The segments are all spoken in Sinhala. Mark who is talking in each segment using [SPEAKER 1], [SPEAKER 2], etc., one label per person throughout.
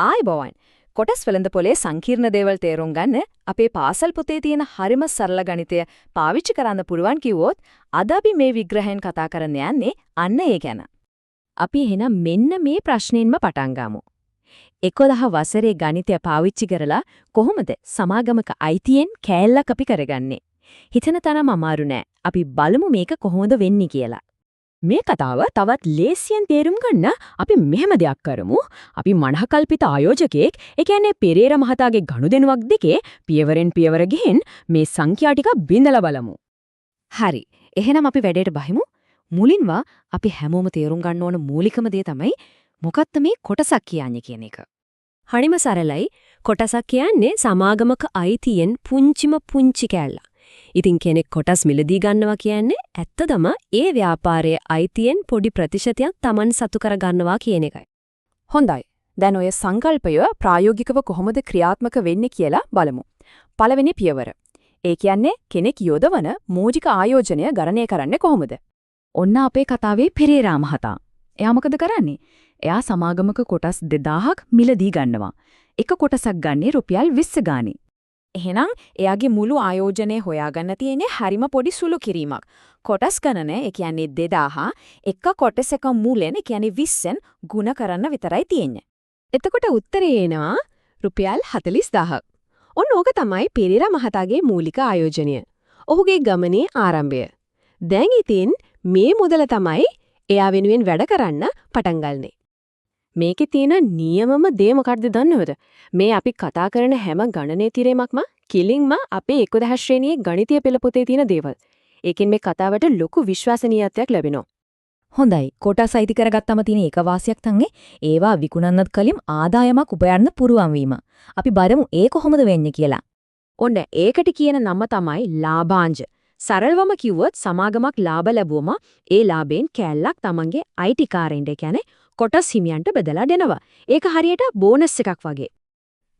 [SPEAKER 1] ආයිබෝවන් කොටස් වෙළඳපොලේ සංකීර්ණ දේවල් තේරුම් ගන්න අපේ පාසල් පොතේ තියෙන හරිම සරල ගණිතය පාවිච්චි කරන්න පුළුවන් කිව්වොත් අද අපි මේ විග්‍රහයෙන් කතා කරන්න යන්නේ අන්න ඒ ගැන. අපි එහෙනම් මෙන්න මේ ප්‍රශ්නෙන්ම පටන් ගමු. 11 වසරේ ගණිතය පාවිච්චි කරලා කොහොමද සමාගමක අයිතියෙන් කෑල්ලක් අපි කරගන්නේ? හිතන තරම් අමාරු නෑ. අපි බලමු මේක කොහොමද වෙන්නේ කියලා. මේ කතාව තවත් ලේසියෙන් තේරුම් ගන්න අපි මෙහෙම දෙයක් කරමු. අපි මනහකල්පිත ආයෝජකයෙක්, ඒ කියන්නේ පෙරේරා මහතාගේ ගනුදෙනුවක් දෙකේ පියවරෙන් පියවර ගිහින් මේ සංඛ්‍යා ටික බින්දලා බලමු. හරි. එහෙනම් අපි වැඩේට බහිමු. මුලින්ම අපි හැමෝම තේරුම් ගන්න ඕන මූලිකම දේ තමයි මොකක්ද මේ කොටසක් කියන්නේ කියන එක. හරිම සරලයි. කොටසක් කියන්නේ සමාගමක අයිතියෙන් පුංචි කෑල්ල. ඉතින් කෙනෙක් කොටස් මිලදී ගන්නවා කියන්නේ ඇත්තදම ඒ ව්‍යාපාරයේ අයිතියෙන් පොඩි ප්‍රතිශතයක් Taman සතු කර ගන්නවා කියන එකයි. හොඳයි. දැන් ඔය සංකල්පය ප්‍රායෝගිකව කොහොමද ක්‍රියාත්මක වෙන්නේ කියලා බලමු. පළවෙනි පියවර. ඒ කියන්නේ කෙනෙක් යොදවන මූලික ආයෝජනය ගණනය කරන්නේ කොහොමද? ඔන්න අපේ කතාවේ පෙරේරා මහතා. එයා මොකද කරන්නේ? එයා සමාගමක කොටස් 2000ක් මිලදී ගන්නවා. එක කොටසක් ගන්නේ රුපියල් 20 ගානේ. එහෙනම් එයාගේ මුළු ආයෝජනය හොයාගන්න තියෙන්නේ හරිම පොඩි සුළු කිරීමක්. කොටස් ගණන ඒ කියන්නේ 2000 එක කොටසක මූලෙන් ඒ කියන්නේ 20න් ගුණ කරන්න විතරයි තියෙන්නේ. එතකොට උත්තරේ එනවා රුපියල් 40000ක්. ඔන්න ඕක තමයි පෙරේරා මහතාගේ මූලික ආයෝජනය. ඔහුගේ ගමනේ ආරම්භය. දැන් ඉතින් මේ මුදල තමයි එයා වෙනුවෙන් වැඩ කරන්න පටන් ගන්නේ. මේකේ තියෙන නියමම දේ මොකක්ද දන්නවද? මේ අපි කතා කරන හැම ගණනේ තිරේමක්ම කිලින්ම අපේ 11 ශ්‍රේණියේ ගණිතීය පෙළ පොතේ තියෙන දේවල්. ඒකෙන් මේ කතාවට ලොකු විශ්වසනීයත්වයක් ලැබෙනවා. හොඳයි. කොටස් අයිති කරගත්තම තියෙන එක වාසියක් තමයි ඒවා විකුණන්නත් කලින් ආදායමක් උපයන්න පුරුවන් වීම. අපි බලමු ඒ කොහොමද වෙන්නේ කියලා. ඔන්න ඒකට කියන නම තමයි ලාභාංශ. සරලවම කිව්වොත් සමාගමක් ලාභ ලැබුවම ඒ ලාභයෙන් කෑල්ලක් Tamanගේ අයිතිකාරයින්ට කියන්නේ කොටස් හිමියන්ට බෙදලා දෙනවා. ඒක හරියට බෝනස් එකක් වගේ.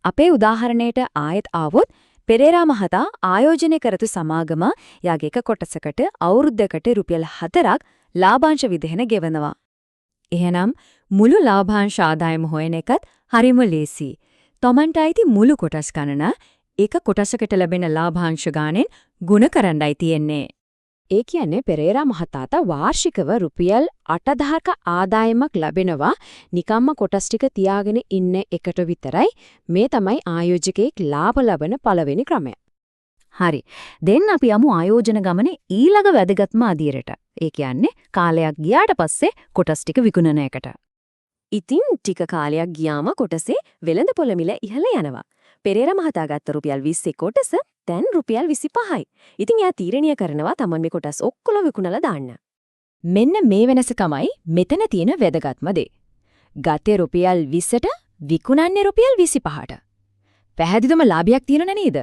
[SPEAKER 1] අපේ උදාහරණයට ආයෙත් ආවොත් පෙරේරා මහතා ආයෝජනය කරතු සමාගම යාගේ එක කොටසකට අවුරුද්දකට රුපියල් 4ක් ලාභාංශ විදෙන ගෙවනවා. එහෙනම් මුළු ලාභාංශ ආදායම හොයන එකත් හරිම ලේසි. Tamanට අයිති මුළු කොටස් ගණන එක කොටසකට ලැබෙන ලාභාංශ ගානෙන් ගුණ කරන්නයි තියෙන්නේ. ඒ කියන්නේ පෙරේරා මහතාට වාර්ෂිකව රුපියල් 8000ක ආදායමක් ලැබෙනවා නිකම්ම කොටස් ටික තියාගෙන ඉන්න එකට විතරයි. මේ තමයි ආයෝජකයෙක් ලාභ ලබන පළවෙනි ක්‍රමය. හරි. දැන් අපි යමු ආයෝජන ගමනේ ඊළඟ වැදගත්ම අදියරට. ඒ කියන්නේ කාලයක් ගියාට පස්සේ කොටස් ටික විකුණන එකට. ඉතින් ටික කාලයක් ගියාම කොටසේ වෙළඳපොළ මිල ඉහළ යනවා. පෙරේරා මහතා ගත්ත රුපියල් 20 කොටස දැන් රුපියල් 25යි. ඉතින් එයා තීරණය කරනවා Taman මේ කොටස් ඔක්කොම විකුණලා දාන්න. මෙන්න මේ වෙනස තමයි මෙතන තියෙන වැදගත්ම දේ. ගතේ රුපියල් 20ට විකුණන්නේ රුපියල් 25ට. පැහැදිලිවම ලාභයක් තියෙනව නේද?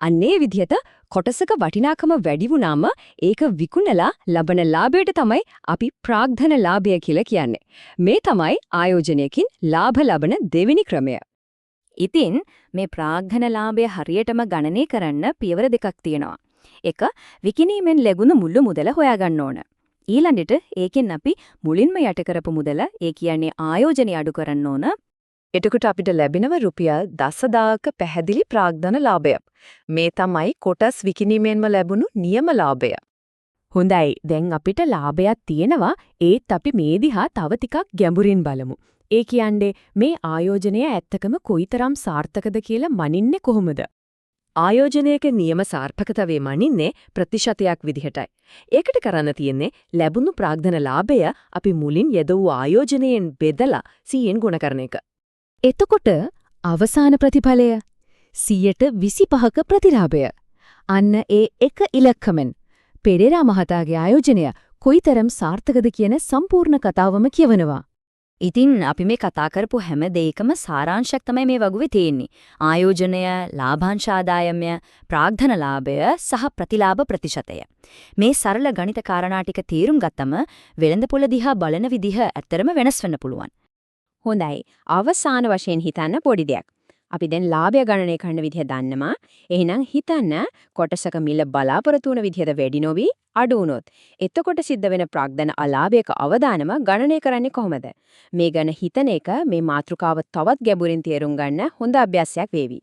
[SPEAKER 1] අන්නේ විදිහට කොටසක වටිනාකම වැඩි වුණාම ඒක විකුණලා ලබන ලාභයට තමයි අපි ප්‍රාග්ධන ලාභය කියලා කියන්නේ. මේ තමයි ආයෝජනයකින් ලාභ ලබන දෙවෙනි ක්‍රමය. ඉතින් මේ ප්‍රාග්ධන ලාභය හරියටම ගණනය කරන්න පියවර දෙකක් තියෙනවා. එක විකිණීමෙන් ලැබුණු මුළු මුදල හොයාගන්න ඕන. ඊළඟට ඒකෙන් අපි මුලින්ම යට කරපු මුදල ඒ කියන්නේ ආයෝජනය අඩු කරන්න ඕන. එතකොට අපිට ලැබෙනව රුපියල් 10000ක පැහැදිලි ප්‍රාග්ධන ලාභයක්. මේ තමයි කොටස් විකිණීමෙන්ම ලැබුණු නියම ලාභය. හොඳයි. දැන් අපිට ලාභයක් තියෙනවා. ඒත් අපි මේ දිහා තව ටිකක් ගැඹුරින් බලමු. ඒ කියන්නේ මේ ආයෝජනය ඇත්තකම කොයිතරම් සාර්ථකද කියලා මනින්නේ කොහොමද? ආයෝජනයක නියම සාර්ථකතාවයේ මනින්නේ ප්‍රතිශතයක් විදිහටයි. ඒකට කරන්න තියෙන්නේ ලැබුණු ප්‍රාග්ධන ලාභය අපි මුලින් යෙදුව ආයෝජනයෙන් බෙදලා 100න් ගුණ කරන එක. එතකොට අවසාන ප්‍රතිඵලය 125ක ප්‍රතිලාභය. අන්න ඒ එක ඉලක්කමෙන් පෙරේරා මහතාගේ ආයෝජනය කොයිතරම් සාර්ථකද කියන සම්පූර්ණ කතාවම කියවනවා. ඉතින් අපි මේ කතා කරපු හැම දෙයකම සාරාංශයක් තමයි මේ වගුවේ තියෙන්නේ. ආයෝජනය, ලාභාංශ ආදායමය, ප්‍රාග්ධන ලාභය සහ ප්‍රතිලාභ ප්‍රතිශතය. මේ සරල ගණිත කාරණා ටික තේරුම් ගත්තම වෙළඳපොළ දිහා බලන විදිහ ඇත්තරම වෙනස් වෙන්න පුළුවන්. හොඳයි. අවසාන වශයෙන් හිතන්න පොඩි දෙයක්.
[SPEAKER 2] අපි දැන් ලාභය ගණනය කරන විදිහ දන්නවා. එහෙනම් හිතන්න කොටසක මිල බලාපොරොත්තු වුණ විදිහට වැඩි නොවි අඩු වුණොත් එතකොට සිද්ධ වෙන ප්‍රාග්ධන අලාභයක අවදානම ගණනය කරන්නේ කොහොමද? මේ ගැන හිතන එක මේ මාතෘකාව තවත් ගැඹුරින් තේරුම් ගන්න හොඳ අභ්‍යාසයක් වේවි.